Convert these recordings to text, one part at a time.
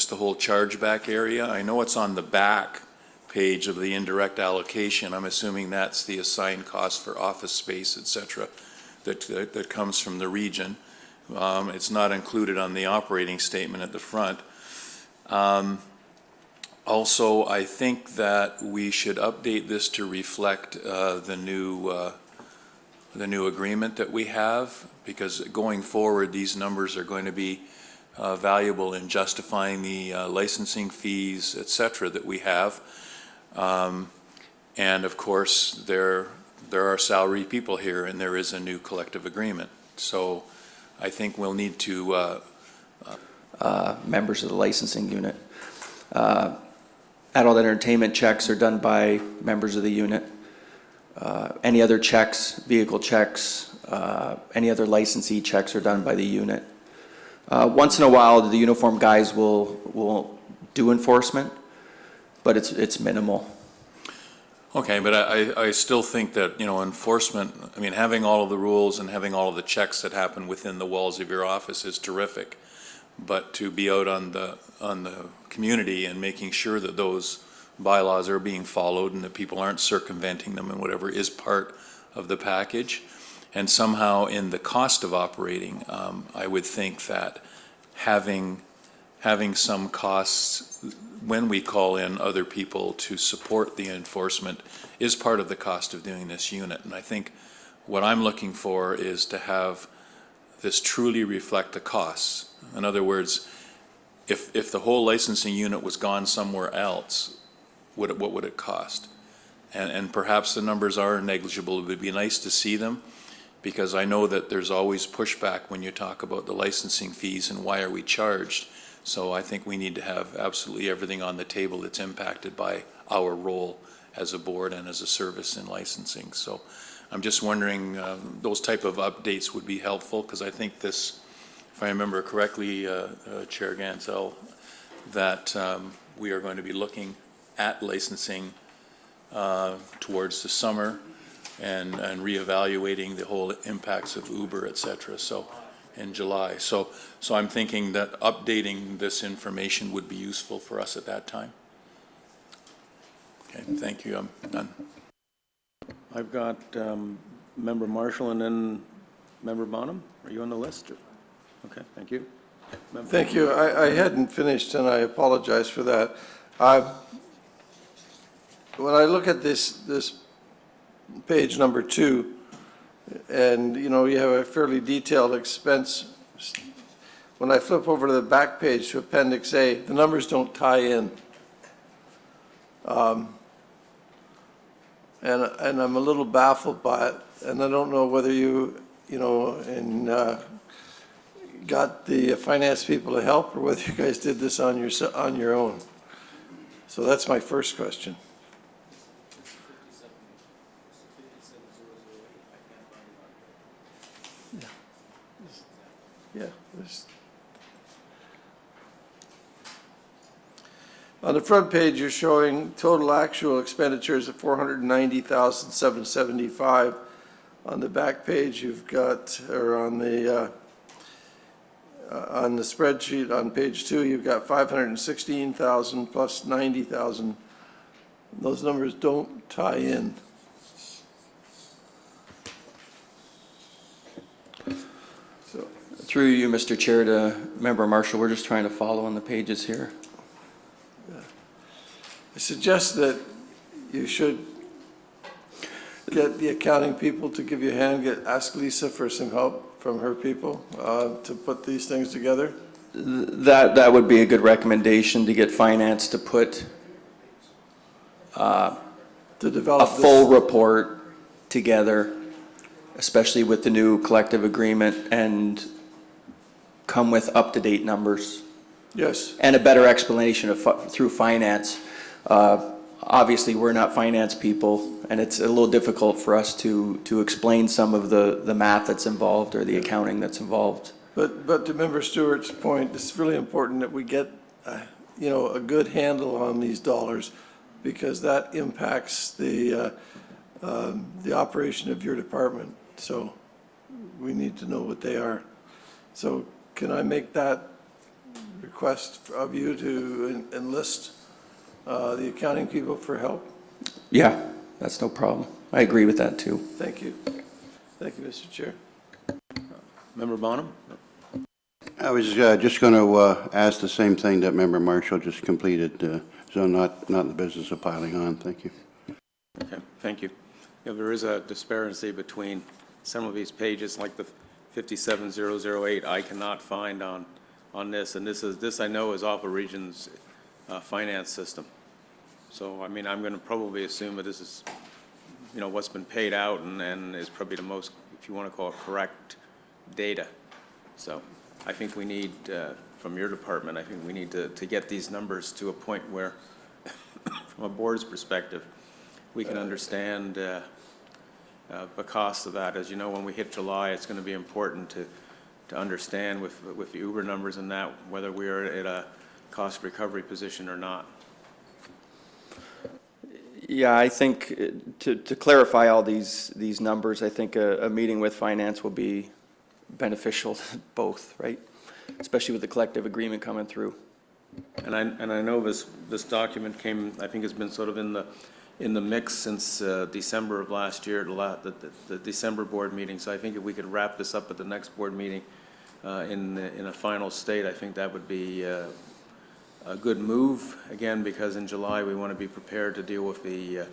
just the whole chargeback area. I know it's on the back page of the indirect allocation. I'm assuming that's the assigned cost for office space, et cetera, that comes from the region. It's not included on the operating statement at the front. Also, I think that we should update this to reflect the new agreement that we have, because going forward, these numbers are going to be valuable in justifying the licensing fees, et cetera, that we have. And of course, there are salary people here, and there is a new collective agreement. So I think we'll need to members of the licensing unit. Adult entertainment checks are done by members of the unit. Any other checks, vehicle checks, any other licensee checks are done by the unit. Once in a while, the uniform guys will do enforcement, but it's minimal. Okay, but I still think that, enforcement, I mean, having all of the rules and having all of the checks that happen within the walls of your office is terrific. But to be out on the community and making sure that those bylaws are being followed and that people aren't circumventing them and whatever is part of the package. And somehow in the cost of operating, I would think that having some costs when we call in other people to support the enforcement is part of the cost of doing this unit. And I think what I'm looking for is to have this truly reflect the costs. In other words, if the whole licensing unit was gone somewhere else, what would it cost? And perhaps the numbers are negligible. It would be nice to see them, because I know that there's always pushback when you talk about the licensing fees and why are we charged. So I think we need to have absolutely everything on the table that's impacted by our role as a board and as a service in licensing. So I'm just wondering, those type of updates would be helpful, because I think this, if I remember correctly, Chair Gansel, that we are going to be looking at licensing towards the summer and reevaluating the whole impacts of Uber, et cetera, so in July. So I'm thinking that updating this information would be useful for us at that time. Okay, thank you. I'm done. I've got Member Marshall and then Member Bonham. Are you on the list? Okay, thank you. Thank you. I hadn't finished, and I apologize for that. When I look at this page number 2, and you have a fairly detailed expense. When I flip over to the back page to Appendix A, the numbers don't tie in. And I'm a little baffled by it, and I don't know whether got the finance people to help, or whether you guys did this on your own. So that's my first question. Yeah. On the front page, you're showing total actual expenditures of $490,775. On the back page, you've got, or on the spreadsheet on page 2, you've got 516,000 plus 90,000. Those numbers don't tie in. So, Through you, Mr. Chair, to Member Marshall, we're just trying to follow on the pages here. I suggest that you should get the accounting people to give you a hand, ask Lisa for some help from her people to put these things together. That would be a good recommendation, to get finance to put to develop a full report together, especially with the new collective agreement, and come with up-to-date numbers. Yes. And a better explanation through finance. Obviously, we're not finance people, and it's a little difficult for us to explain some of the math that's involved or the accounting that's involved. But to Member Stewart's point, it's really important that we get a good handle on these dollars, because that impacts the operation of your department. So we need to know what they are. So can I make that request of you to enlist the accounting people for help? Yeah, that's no problem. I agree with that, too. Thank you. Thank you, Mr. Chair. Member Bonham? I was just going to ask the same thing that Member Marshall just completed, so not in the business of piling on. Thank you. Okay, thank you. Yeah, there is a disparity between some of these pages, like the 57008, I cannot find on this, and this I know is off a region's finance system. So, I mean, I'm going to probably assume that this is, you know, what's been paid out and is probably the most, if you want to call it, correct data. So I think we need, from your department, I think we need to get these numbers to a point where, from a board's perspective, we can understand the cost of that. As you know, when we hit July, it's going to be important to understand with the Uber numbers and that, whether we're at a cost recovery position or not. Yeah, I think to clarify all these numbers, I think a meeting with finance will be beneficial to both, right? Especially with the collective agreement coming through. And I know this document came, I think it's been sort of in the mix since December of last year, the December board meeting. So I think if we could wrap this up at the next board meeting in a final state, I think that would be a good move, again, because in July we want to be prepared to deal with the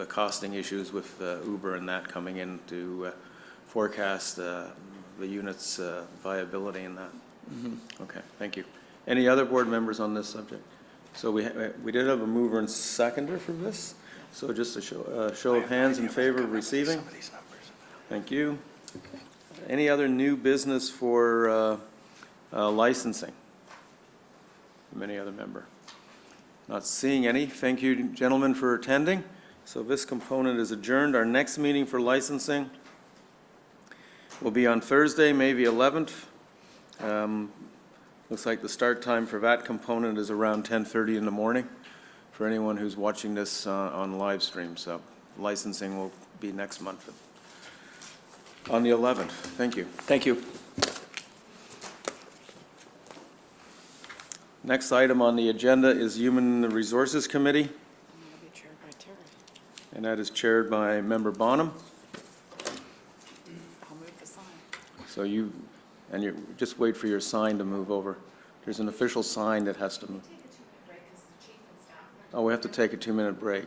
costing issues with Uber and that coming in to forecast the unit's viability in that. Okay, thank you. Any other board members on this subject? So we did have a mover and seconder for this. So just a show of hands in favor of receiving. Thank you. Any other new business for licensing? From any other member? Not seeing any. Thank you, gentlemen, for attending. So this component is adjourned. Our next meeting for licensing will be on Thursday, May the 11th. Looks like the start time for that component is around 10:30 in the morning for anyone who's watching this on live stream. So licensing will be next month on the 11th. Thank you. Thank you. Next item on the agenda is Human Resources Committee, and that is chaired by Member Bonham. I'll move the sign. So you just wait for your sign to move over. There's an official sign that has to move. Oh, we have to take a 2-minute break.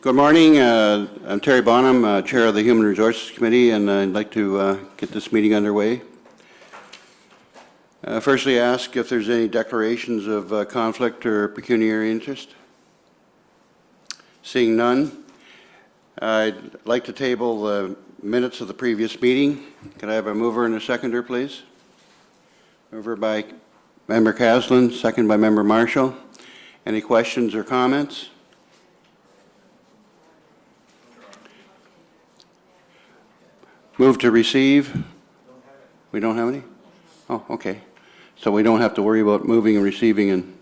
Good morning. I'm Terry Bonham, Chair of the Human Resources Committee, and I'd like to get this meeting underway. Firstly, ask if there's any declarations of conflict or pecuniary interest. Seeing none, I'd like to table the minutes of the previous meeting. Could I have a mover and a seconder, please? Mover by Member Caslin, second by Member Marshall. Any questions or comments? Move to receive. We don't have any? Oh, okay. So we don't have to worry about moving and receiving and,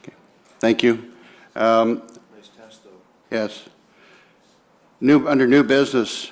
okay. Thank you. Yes. Under new business,